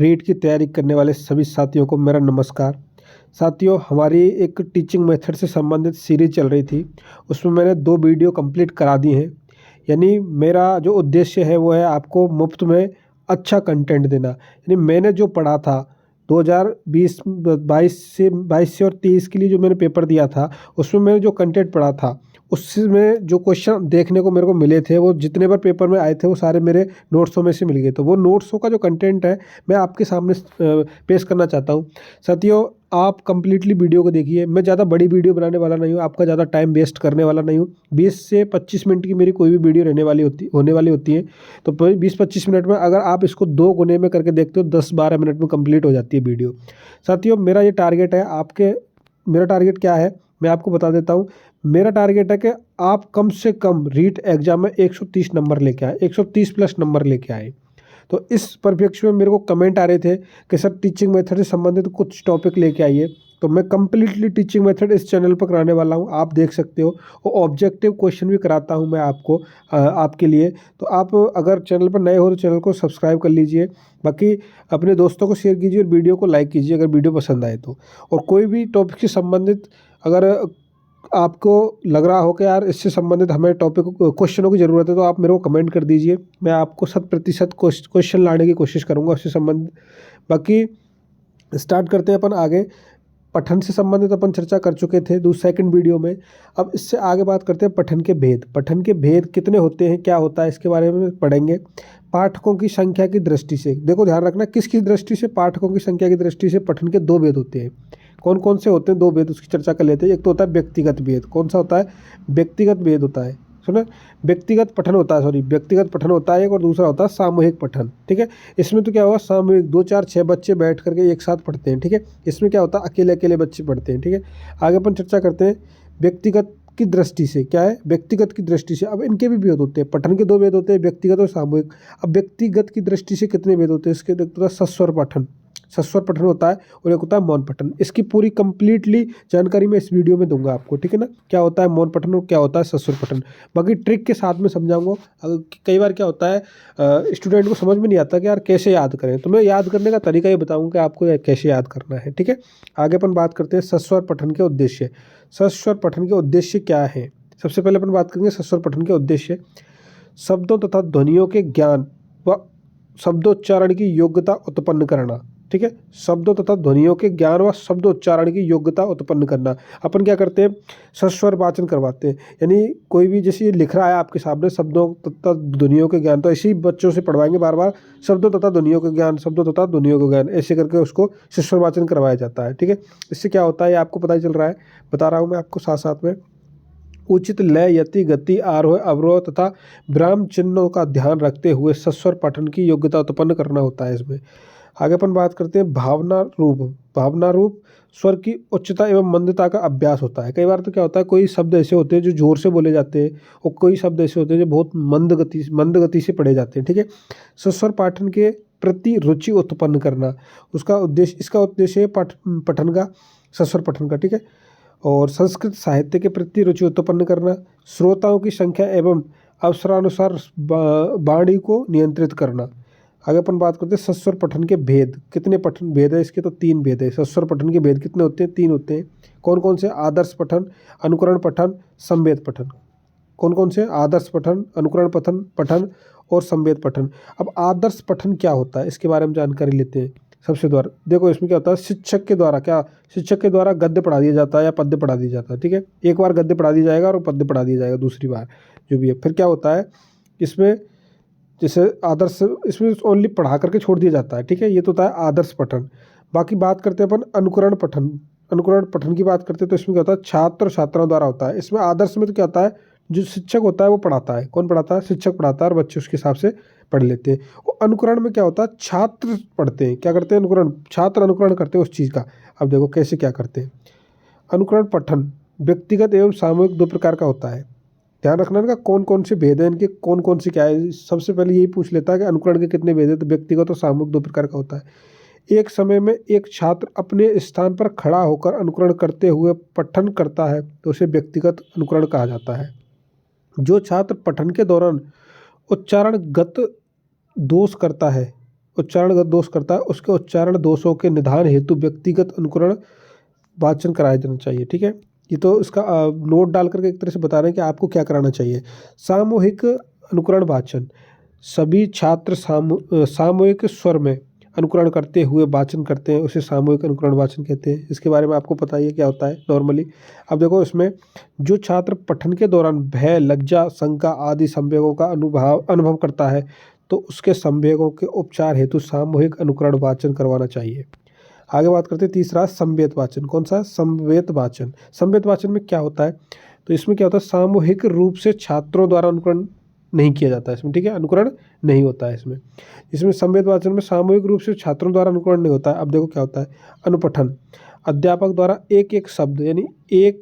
रीट की तैयारी करने वाले सभी साथियों को मेरा नमस्कार। साथियों, हमारी एक टीचिंग मेथड से संबंधित सीरीज चल रही थी, उसमें मैंने 2 वीडियो कंप्लीट करा दी हैं। यानी मेरा जो उद्देश्य है वो है आपको मुफ्त में अच्छा कंटेंट देना। यानी मैंने जो पढ़ा था 2020 22 से और 23 के लिए जो मैंने पेपर दिया था, उसमें मैंने जो कंटेंट पढ़ा था, उसमें जो क्वेश्चन देखने को मेरे को मिले थे, वो जितने बार पेपर में आए थे वो सारे मेरे नोट्सों में से मिल गए। तो वो नोट्सों का जो कंटेंट है मैं आपके सामने पेश करना चाहता हूँ। साथियों, आप कंप्लीटली वीडियो को देखिए। मैं ज़्यादा बड़ी वीडियो बनाने वाला नहीं हूँ, आपका ज़्यादा टाइम वेस्ट करने वाला नहीं हूँ। 20 से 25 मिनट की मेरी कोई भी वीडियो होने वाली होती है। तो 20-25 मिनट में अगर आप इसको 2 गुने में करके देखते हो, 10-12 मिनट में कंप्लीट हो जाती है वीडियो। साथियों, मेरा ये टारगेट है। मेरा टारगेट क्या है मैं आपको बता देता हूँ। मेरा टारगेट है कि आप कम से कम रीट एग्जाम में 130 नंबर लेके आए, 130 प्लस नंबर लेके आए। तो इस परिप्रेक्ष्य में मेरे को कमेंट आ रहे थे कि सर टीचिंग मेथड से संबंधित कुछ टॉपिक लेके आइए। तो मैं कंप्लीटली टीचिंग मेथड इस चैनल पर कराने वाला हूँ, आप देख सकते हो। और ऑब्जेक्टिव क्वेश्चन भी कराता हूँ मैं आपको, आपके लिए। तो आप अगर चैनल पर नए हो तो चैनल को सब्सक्राइब कर लीजिए। बाकी अपने दोस्तों को शेयर कीजिए और वीडियो को लाइक कीजिए अगर वीडियो पसंद आए तो। और कोई भी टॉपिक से संबंधित अगर आपको लग रहा हो कि यार इससे संबंधित हमें टॉपिक क्वेश्चनों की ज़रूरत है, तो आप मेरे को कमेंट कर दीजिए। मैं आपको 100% क्वेश्चन लाने की कोशिश करूँगा उससे संबंधित। बाकी स्टार्ट करते हैं अपन आगे। पठन से संबंधित अपन चर्चा कर चुके थे सेकंड वीडियो में। अब इससे आगे बात करते हैं पठन के भेद। पठन के भेद कितने होते हैं, क्या होता है, इसके बारे में पढ़ेंगे। पाठकों की संख्या की दृष्टि से देखो, ध्यान रखना किसकी दृष्टि से, पाठकों की संख्या की दृष्टि से पठन के 2 भेद होते हैं। कौन कौन से होते हैं 2 भेद, उसकी चर्चा कर लेते हैं। एक तो होता है व्यक्तिगत भेद। कौन सा होता है? व्यक्तिगत भेद होता है। सुना, व्यक्तिगत पठन होता है, व्यक्तिगत पठन होता है एक, और दूसरा होता है सामूहिक पठन। ठीक है, इसमें तो क्या हुआ, सामूहिक 2 4 6 बच्चे बैठ करके एक साथ पढ़ते हैं। ठीक है, इसमें क्या होता है, अकेले अकेले बच्चे पढ़ते हैं। ठीक है, आगे अपन चर्चा करते हैं व्यक्तिगत की दृष्टि से। क्या है? व्यक्तिगत की दृष्टि से। अब इनके भी भेद होते हैं, पठन के 2 भेद होते हैं, व्यक्तिगत और सामूहिक। अब व्यक्तिगत की दृष्टि से कितने भेद होते हैं, इसके होता है सस्वर पठन। सस्वर पठन होता है, और एक होता है मौन पठन। इसकी पूरी कंप्लीटली जानकारी मैं इस वीडियो में दूंगा आपको। ठीक है ना, क्या होता है मौन पठन और क्या होता है सस्वर पठन, बाकी ट्रिक के साथ में समझाऊंगा। कई बार क्या होता है, स्टूडेंट को समझ में नहीं आता कि यार कैसे याद करें, तो मैं याद करने का तरीका ये बताऊंगा कि आपको कैसे याद करना है। ठीक है, आगे अपन बात करते हैं सस्वर पठन के उद्देश्य। सस्वर पठन के उद्देश्य क्या है? सबसे पहले अपन बात करेंगे सस्वर पठन के उद्देश्य। शब्दों तथा ध्वनियों के ज्ञान व शब्दोच्चारण की योग्यता उत्पन्न करना। ठीक है, शब्दों तथा ध्वनियों के ज्ञान व शब्दोच्चारण की योग्यता उत्पन्न करना। अपन क्या करते हैं, सस्वर वाचन करवाते हैं। यानी कोई भी जैसे ये लिख रहा है आपके सामने शब्दों तथा ध्वनियों के ज्ञान, तो ऐसे ही बच्चों से पढ़वाएंगे बार बार, शब्दों तथा ध्वनियों के ज्ञान, शब्दों तथा ध्वनियों के ज्ञान, ऐसे करके उसको सस्वर वाचन करवाया जाता है। ठीक है, इससे क्या होता है आपको पता ही चल रहा है, बता रहा हूँ मैं आपको साथ साथ में। उचित लय, यति, गति, आरोह, अवरोह तथा विराम चिन्हों का ध्यान रखते हुए सस्वर पठन की योग्यता उत्पन्न करना होता है इसमें। आगे अपन बात करते हैं भावना रूप। भावना रूप स्वर की उच्चता एवं मंदता का अभ्यास होता है। कई बार तो क्या होता है, कोई शब्द ऐसे होते हैं जो जोर से बोले जाते हैं, और कोई शब्द ऐसे होते हैं जो बहुत मंद गति से पढ़े जाते हैं। ठीक है, सस्वर पाठन के प्रति रुचि उत्पन्न करना, इसका उद्देश्य है पठन का, सस्वर पठन का। ठीक है, और संस्कृत साहित्य के प्रति रुचि उत्पन्न करना, श्रोताओं की संख्या एवं अवसरानुसार वाणी को नियंत्रित करना। आगे अपन बात करते हैं सस्वर पठन के भेद। कितने पठन भेद है इसके? तो 3 भेद है। सस्वर पठन के भेद कितने होते हैं? 3 होते हैं। कौन कौन से? आदर्श पठन, अनुकरण पठन, संवेद पठन। कौन कौन से? आदर्श पठन, अनुकरण पठन और संवेद पठन। अब आदर्श पठन क्या होता है, इसके बारे में जानकारी लेते हैं। सबसे द्वारा देखो, इसमें क्या होता है, शिक्षक के द्वारा गद्य पढ़ा दिया जाता है या पद्य पढ़ा दिया जाता है। ठीक है, एक बार गद्य पढ़ा दिया जाएगा और पद्य पढ़ा दिया जाएगा दूसरी बार, जो भी है। फिर क्या होता है इसमें, जैसे आदर्श, इसमें ओनली पढ़ा करके छोड़ दिया जाता है। ठीक है, ये तो होता है आदर्श पठन। बाकी बात करते हैं अपन अनुकरण पठन। अनुकरण पठन की बात करते हैं तो इसमें क्या होता है, छात्र छात्राओं द्वारा होता है। इसमें आदर्श में तो क्या होता है, जो शिक्षक होता है वो पढ़ाता है। कौन पढ़ाता है? शिक्षक पढ़ाता है, और बच्चे उसके हिसाब से पढ़ लेते हैं। और अनुकरण में क्या होता है, छात्र पढ़ते हैं। क्या करते हैं? अनुकरण, छात्र अनुकरण करते हैं उस चीज़ का। अब देखो कैसे क्या करते हैं। अनुकरण पठन व्यक्तिगत एवं सामूहिक 2 प्रकार का होता है। ध्यान रखना इनका कौन कौन से भेद है, इनके कौन कौन से क्या है। सबसे पहले यही पूछ लेता है कि अनुकरण के कितने भेद है, तो व्यक्तिगत और सामूहिक 2 प्रकार का होता है। एक समय में एक छात्र अपने स्थान पर खड़ा होकर अनुकरण करते हुए पठन करता है तो उसे व्यक्तिगत अनुकरण कहा जाता है। जो छात्र पठन के दौरान उच्चारणगत दोष करता है उच्चारणगत दोष करता है उसके उच्चारण दोषों के निदान हेतु व्यक्तिगत अनुकरण वाचन कराया जाना चाहिए। ठीक है, ये तो इसका नोट डाल करके एक तरह से बता रहे हैं कि आपको क्या कराना चाहिए। सामूहिक अनुकरण वाचन, सभी छात्र सामूहिक स्वर में अनुकरण करते हुए वाचन करते हैं, उसे सामूहिक अनुकरण वाचन कहते हैं। इसके बारे में आपको पता ही है क्या होता है नॉर्मली। अब देखो इसमें जो छात्र पठन के दौरान भय, लज्जा, शंका आदि संवेगों का अनुभव करता है तो उसके संवेगों के उपचार हेतु सामूहिक अनुकरण वाचन करवाना चाहिए। आगे बात करते हैं तीसरा संवेद वाचन। कौन सा? संवेद वाचन। संवेद वाचन में क्या होता है? तो इसमें क्या होता है, सामूहिक रूप से छात्रों द्वारा अनुकरण नहीं किया जाता है इसमें। ठीक है, अनुकरण नहीं होता है इसमें संवेद वाचन में सामूहिक रूप से छात्रों द्वारा अनुकरण नहीं होता है। अब देखो क्या होता है, अनुपठन, अध्यापक द्वारा एक एक शब्द यानी एक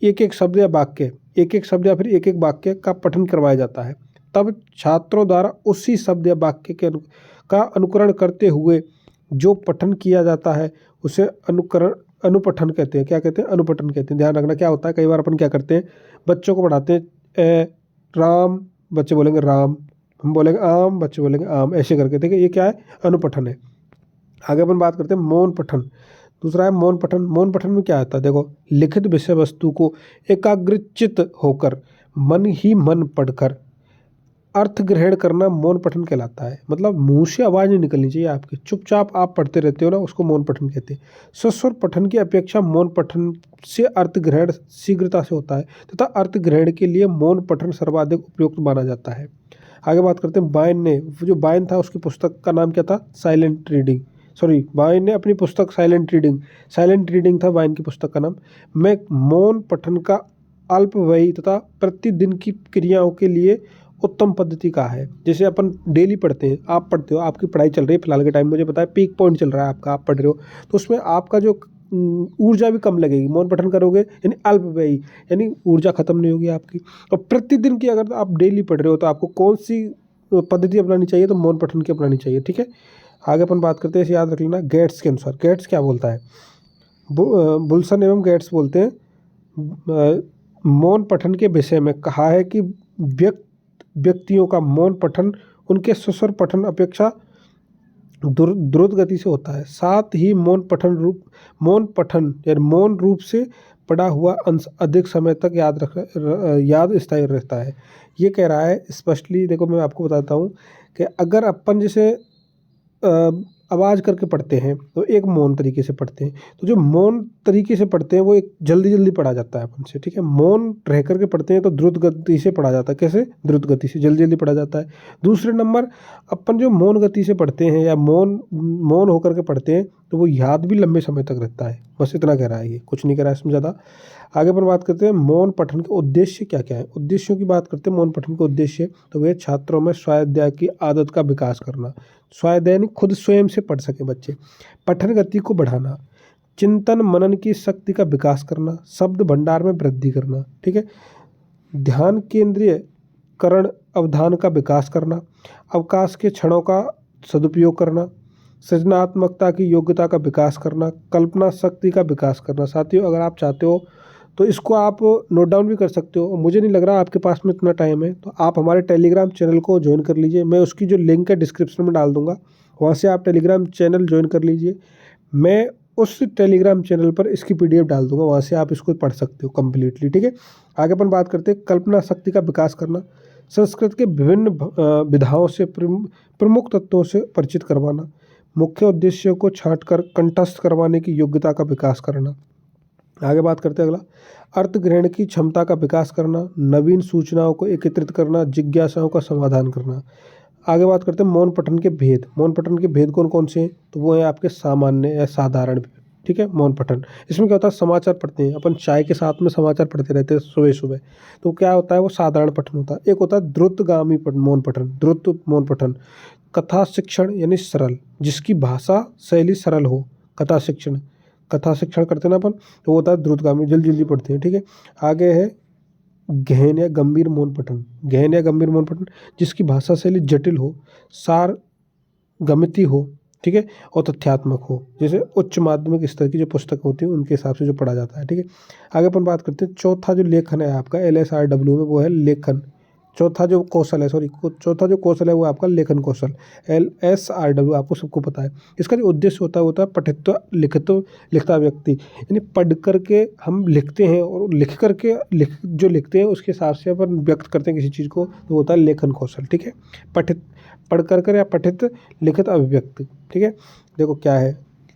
एक शब्द या वाक्य, एक एक शब्द या फिर एक एक वाक्य का पठन करवाया जाता है। तब छात्रों द्वारा उसी शब्द या वाक्य के का अनुकरण करते हुए जो पठन किया जाता है उसे अनुपठन कहते हैं। क्या कहते हैं? अनुपठन कहते हैं। ध्यान रखना क्या होता है, कई बार अपन क्या करते हैं, बच्चों को पढ़ाते हैं राम, बच्चे बोलेंगे राम, हम बोलेंगे आम, बच्चे बोलेंगे आम, ऐसे करके। ठीक है, ये क्या है? अनुपठन है। आगे अपन बात करते हैं मौन पठन। दूसरा है मौन पठन। मौन पठन में क्या आता है, देखो, लिखित विषय वस्तु को एकाग्रचित होकर मन ही मन पढ़कर अर्थ ग्रहण करना मौन पठन कहलाता है। मतलब मुंह से आवाज़ नहीं निकलनी चाहिए आपके, चुपचाप आप पढ़ते रहते हो ना, उसको मौन पठन कहते हैं। सस्वर पठन की अपेक्षा मौन पठन से अर्थ ग्रहण शीघ्रता से होता है तथा अर्थ ग्रहण के लिए मौन पठन सर्वाधिक उपयुक्त माना जाता है। आगे बात करते हैं बायन ने, जो बायन था उसकी पुस्तक का नाम क्या था? Silent reading. सॉरी, बायन ने अपनी पुस्तक साइलेंट रीडिंग था बायन की पुस्तक का नाम, में मौन पठन का अल्पव्ययी तथा प्रतिदिन की क्रियाओं के लिए उत्तम पद्धति का है। जैसे अपन डेली पढ़ते हैं, आप पढ़ते हो, आपकी पढ़ाई चल रही है फिलहाल के टाइम, मुझे पता है पीक पॉइंट चल रहा है आपका, आप पढ़ रहे हो, तो उसमें आपका जो ऊर्जा भी कम लगेगी। मौन पठन करोगे यानी अल्पव्ययी, यानी ऊर्जा खत्म नहीं होगी आपकी। और प्रतिदिन की अगर आप डेली पढ़ रहे हो तो आपको कौन सी पद्धति अपनानी चाहिए? तो मौन पठन की अपनानी चाहिए। ठीक है, आगे अपन बात करते हैं, इसे याद रख लेना, गेट्स के अनुसार। गेट्स क्या बोलता है? बुल्सन एवं गेट्स बोलते हैं मौन पठन के विषय में कहा है कि व्यक्तियों का मौन पठन उनके सुस्वर पठन अपेक्षा द्रुत गति से होता है। साथ ही मौन पठन या मौन रूप से पढ़ा हुआ अंश अधिक समय तक याद स्थायी रहता है। ये कह रहा है स्पष्टली। देखो मैं आपको बताता हूँ कि अगर अपन जैसे आवाज़ करके पढ़ते हैं तो एक मौन तरीके से पढ़ते हैं, तो जो मौन तरीके से पढ़ते हैं वो एक जल्दी पढ़ा जाता है अपन से। ठीक है, मौन रह करके पढ़ते हैं तो द्रुत गति से पढ़ा जाता है। कैसे? द्रुत गति से, जल्दी पढ़ा जाता है। दूसरे नंबर, अपन जो मौन गति से पढ़ते हैं या मौन होकर के पढ़ते हैं तो वो याद भी लंबे समय तक रहता है। बस इतना कह रहा है, ये कुछ नहीं कह रहा है इसमें ज़्यादा। आगे पर बात करते हैं मौन पठन के उद्देश्य क्या क्या है। उद्देश्यों की बात करते हैं, मौन पठन के उद्देश्य, तो वे छात्रों में स्वाध्याय की आदत का विकास करना, स्वाध्याय यानी खुद स्वयं से पढ़ सके बच्चे, पठन गति को बढ़ाना, चिंतन मनन की शक्ति का विकास करना, शब्द भंडार में वृद्धि करना। ठीक है, ध्यान केंद्रीय करण अवधान का विकास करना, अवकाश के क्षणों का सदुपयोग करना, सृजनात्मकता की योग्यता का विकास करना, कल्पना शक्ति का विकास करना। साथियों, अगर आप चाहते हो तो इसको आप नोट डाउन भी कर सकते हो। मुझे नहीं लग रहा आपके पास में इतना टाइम है, तो आप हमारे टेलीग्राम चैनल को ज्वाइन कर लीजिए। मैं उसकी जो लिंक है डिस्क्रिप्शन में डाल दूंगा, वहाँ से आप टेलीग्राम चैनल ज्वाइन कर लीजिए। मैं उस टेलीग्राम चैनल पर इसकी PDF डाल दूंगा, वहाँ से आप इसको पढ़ सकते हो कम्प्लीटली। ठीक है, आगे अपन बात करते हैं कल्पना शक्ति का विकास करना, संस्कृत के विभिन्न विधाओं से प्रमुख तत्वों से परिचित करवाना, मुख्य उद्देश्यों को छांटकर कंठस्थ करवाने की योग्यता का विकास करना। आगे बात करते हैं अगला, अर्थ ग्रहण की क्षमता का विकास करना, नवीन सूचनाओं को एकत्रित करना, जिज्ञासाओं का समाधान करना। आगे बात करते हैं मौन पठन के भेद। मौन पठन के भेद कौन कौन से हैं? तो वो है आपके सामान्य या साधारण भेद। ठीक है, मौन पठन, इसमें क्या होता है, समाचार पढ़ते हैं अपन, चाय के साथ में समाचार पढ़ते रहते हैं सुबह सुबह, तो क्या होता है, वो साधारण पठन होता है। एक होता है द्रुतगामी मौन पठन, द्रुत मौन पठन, कथा शिक्षण यानी सरल, जिसकी भाषा शैली सरल हो, कथा शिक्षण करते हैं ना अपन, तो वो होता है द्रुतगामी, जल्दी पढ़ते हैं। ठीक है, आगे है गहन या गंभीर मौन पठन, जिसकी भाषा शैली जटिल हो, सार गमिति हो, ठीक है, और तथ्यात्मक हो, जैसे उच्च माध्यमिक स्तर की जो पुस्तक होती है उनके हिसाब से जो पढ़ा जाता है। ठीक है, आगे अपन बात करते हैं चौथा जो लेखन है आपका LSRW में, वो है लेखन चौथा जो कौशल है, चौथा जो कौशल है वो आपका लेखन कौशल, LSRW, आपको सबको पता है। इसका जो उद्देश्य होता है पठित्व लिखित्व लिखता व्यक्ति, यानी पढ़ करके हम लिखते हैं और लिख करके जो लिखते हैं उसके हिसाब से अपन व्यक्त करते हैं किसी चीज़ को, तो होता है लेखन कौशल। ठीक है, पढ़ कर या पठित लिखित अभिव्यक्ति। ठीक है, देखो क्या है,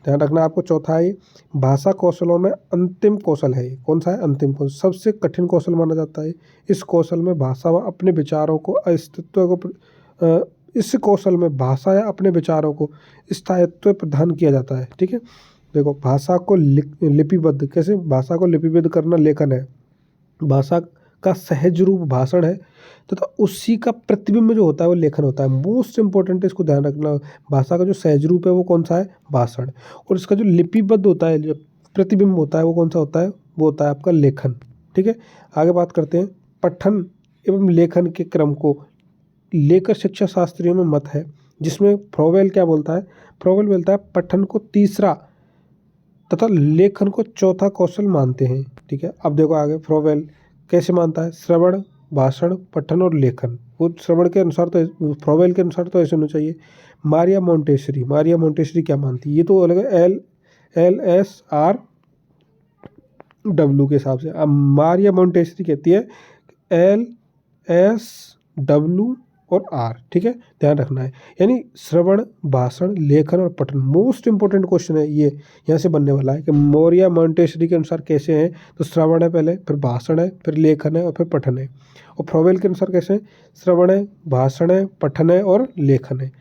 ध्यान रखना आपको। चौथा है भाषा कौशलों में अंतिम कौशल है। कौन सा है? अंतिम कौशल, सबसे कठिन कौशल माना जाता है। इस कौशल में भाषा व अपने विचारों को अस्तित्व को इस कौशल में भाषा या अपने विचारों को स्थायित्व प्रदान किया जाता है। ठीक है, देखो भाषा को लिपिबद्ध, कैसे भाषा को लिपिबद्ध करना लेखन है। भाषा का सहज रूप भाषण है तथा उसी का प्रतिबिंब जो होता है वो लेखन होता है। मोस्ट इंपॉर्टेंट है, इसको ध्यान रखना। भाषा का जो सहज रूप है वो कौन सा है? भाषण। और इसका जो लिपिबद्ध होता है, जो प्रतिबिंब होता है वो कौन सा होता है? वो होता है आपका लेखन। ठीक है, आगे बात करते हैं। पठन एवं लेखन के क्रम को लेकर शिक्षा शास्त्रियों में मत है, जिसमें फ्रोवेल क्या बोलता है? फ्रोवेल बोलता है पठन को तीसरा तथा लेखन को चौथा कौशल मानते हैं। ठीक है, अब देखो आगे फ्रोवेल कैसे मानता है? श्रवण, भाषण, पठन और लेखन। वो श्रवण के अनुसार तो, फ्रोवेल के अनुसार तो ऐसे होना चाहिए। मारिया मोंटेसरी क्या मानती है? ये तो अलग है, LSRW के हिसाब से। अब मारिया मोंटेसरी कहती है LSW और R। ठीक है, ध्यान रखना है। यानी श्रवण, भाषण, लेखन और पठन, मोस्ट इंपोर्टेंट क्वेश्चन है ये, यहाँ से बनने वाला है कि मारिया मोंटेसरी के अनुसार कैसे हैं। तो श्रवण है पहले, फिर भाषण है, फिर लेखन है और फिर पठन है। और फ्रोवेल के अनुसार कैसे हैं? श्रवण है, भाषण है, पठन है और लेखन है।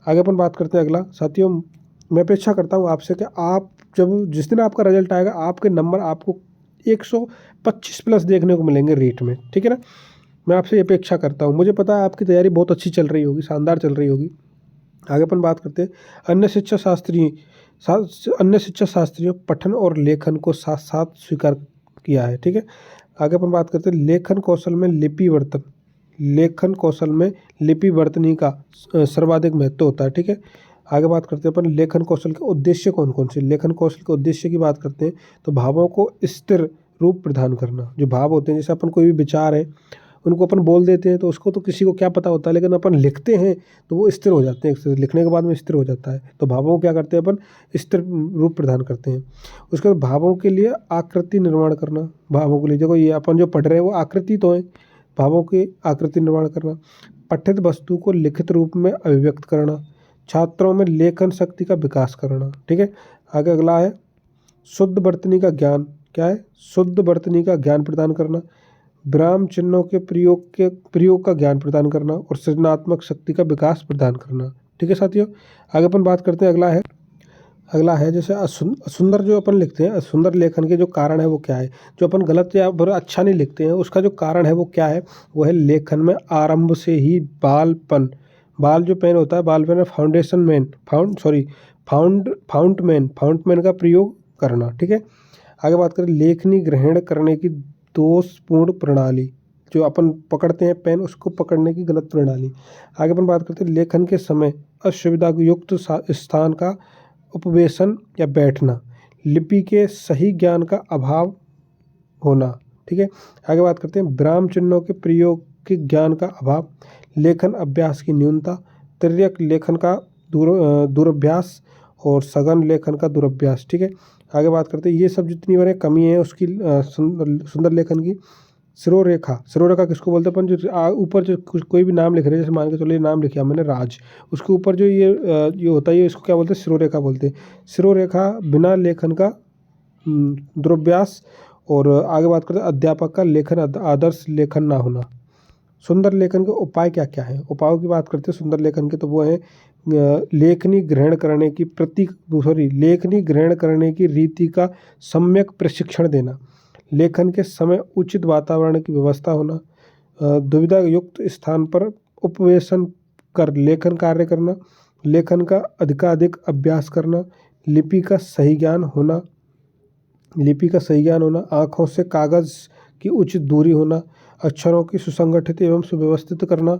आगे अपन बात करते हैं अगला। साथियों, मैं अपेक्षा करता हूँ आपसे कि आप जिस दिन आपका रिजल्ट आएगा, आपके नंबर आपको 125 प्लस देखने को मिलेंगे रेट में। ठीक है ना, मैं आपसे ये अपेक्षा करता हूँ। मुझे पता है आपकी तैयारी बहुत अच्छी चल रही होगी, शानदार चल रही होगी। आगे अपन बात करते हैं। अन्य शिक्षा शास्त्रियों पठन और लेखन को साथ साथ स्वीकार किया है। ठीक है, आगे अपन बात करते हैं। लेखन कौशल में लिपिवर्तनी का सर्वाधिक महत्व होता है। ठीक है, आगे बात करते हैं अपन लेखन कौशल के उद्देश्य कौन कौन से। लेखन कौशल के उद्देश्य की बात करते हैं तो भावों को स्थिर रूप प्रदान करना। जो भाव होते हैं, जैसे अपन कोई भी विचार है उनको अपन बोल देते हैं तो उसको तो किसी को क्या पता होता है, लेकिन अपन लिखते हैं तो वो स्थिर हो जाते हैं। लिखने के बाद में स्थिर हो जाता है। तो भावों को क्या करते हैं अपन? स्थिर रूप प्रदान करते हैं। उसके बाद भावों के लिए आकृति निर्माण करना। भावों के लिए देखो, ये अपन जो पढ़ रहे हैं वो आकृति तो है, भावों की आकृति निर्माण करना। पठित वस्तु को लिखित रूप में अभिव्यक्त करना। छात्रों में लेखन शक्ति का विकास करना। ठीक है, आगे अगला है शुद्ध वर्तनी का ज्ञान। क्या है? शुद्ध वर्तनी का ज्ञान प्रदान करना। विराम चिन्हों के प्रयोग का ज्ञान प्रदान करना और सृजनात्मक शक्ति का विकास प्रदान करना। ठीक है साथियों, आगे अपन बात करते हैं। अगला है जैसे सुंदर जो अपन लिखते हैं, सुंदर लेखन के जो कारण है वो क्या है? जो अपन गलत या बुरा अच्छा नहीं लिखते हैं उसका जो कारण है वो क्या है? वो है लेखन में आरंभ से ही बाल जो पेन होता है, बाल पेन में फाउंटमैन का प्रयोग करना। ठीक है, आगे बात करें लेखनी ग्रहण करने की दोषपूर्ण प्रणाली। जो अपन पकड़ते हैं पेन, उसको पकड़ने की गलत प्रणाली। आगे अपन बात करते हैं लेखन के समय असुविधा युक्त स्थान का उपवेशन या बैठना। लिपि के सही ज्ञान का अभाव होना। ठीक है, आगे बात करते हैं विराम चिन्हों के प्रयोग के ज्ञान का अभाव। लेखन अभ्यास की न्यूनता। तिर्यक लेखन का दुरभ्यास और सघन लेखन का दुरभ्यास। ठीक है, आगे बात करते हैं ये सब जितनी बार कमी है उसकी सुंदर लेखन की। सिरोरेखा किसको बोलते हैं? अपन जो ऊपर जो कोई भी नाम लिख रहे हैं, जैसे मान के चलो ये नाम लिखा मैंने राज, उसके ऊपर जो ये होता है इसको क्या बोलते हैं? सिरोरेखा बोलते हैं। सिरोरेखा बिना लेखन का दुरभ्यास। और आगे बात करते हैं अध्यापक का लेखन आदर्श लेखन ना होना। सुंदर लेखन के उपाय क्या क्या है? उपायों की बात करते हैं सुंदर लेखन के, तो वो है लेखनी ग्रहण करने की रीति का सम्यक प्रशिक्षण देना। लेखन के समय उचित वातावरण की व्यवस्था होना। दुविधा युक्त स्थान पर उपवेशन कर लेखन कार्य करना। लेखन का अधिकाधिक अभ्यास करना। लिपि का सही ज्ञान होना। आँखों से कागज की उचित दूरी होना। अक्षरों की सुसंगठित एवं सुव्यवस्थित करना।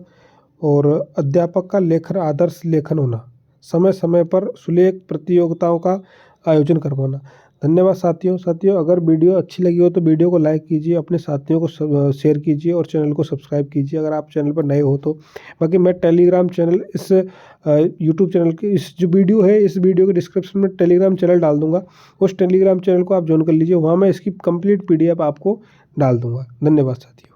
और अध्यापक का लेखन आदर्श लेखन होना। समय समय पर सुलेख प्रतियोगिताओं का आयोजन करवाना। धन्यवाद साथियों, अगर वीडियो अच्छी लगी हो तो वीडियो को लाइक कीजिए, अपने साथियों को शेयर कीजिए और चैनल को सब्सक्राइब कीजिए अगर आप चैनल पर नए हो तो। बाकी मैं टेलीग्राम चैनल इस यूट्यूब चैनल की इस जो वीडियो है, इस वीडियो के डिस्क्रिप्शन में टेलीग्राम चैनल डाल दूंगा। उस टेलीग्राम चैनल को आप ज्वाइन कर लीजिए, वहाँ मैं इसकी कंप्लीट PDF आपको डाल दूंगा। धन्यवाद साथियों।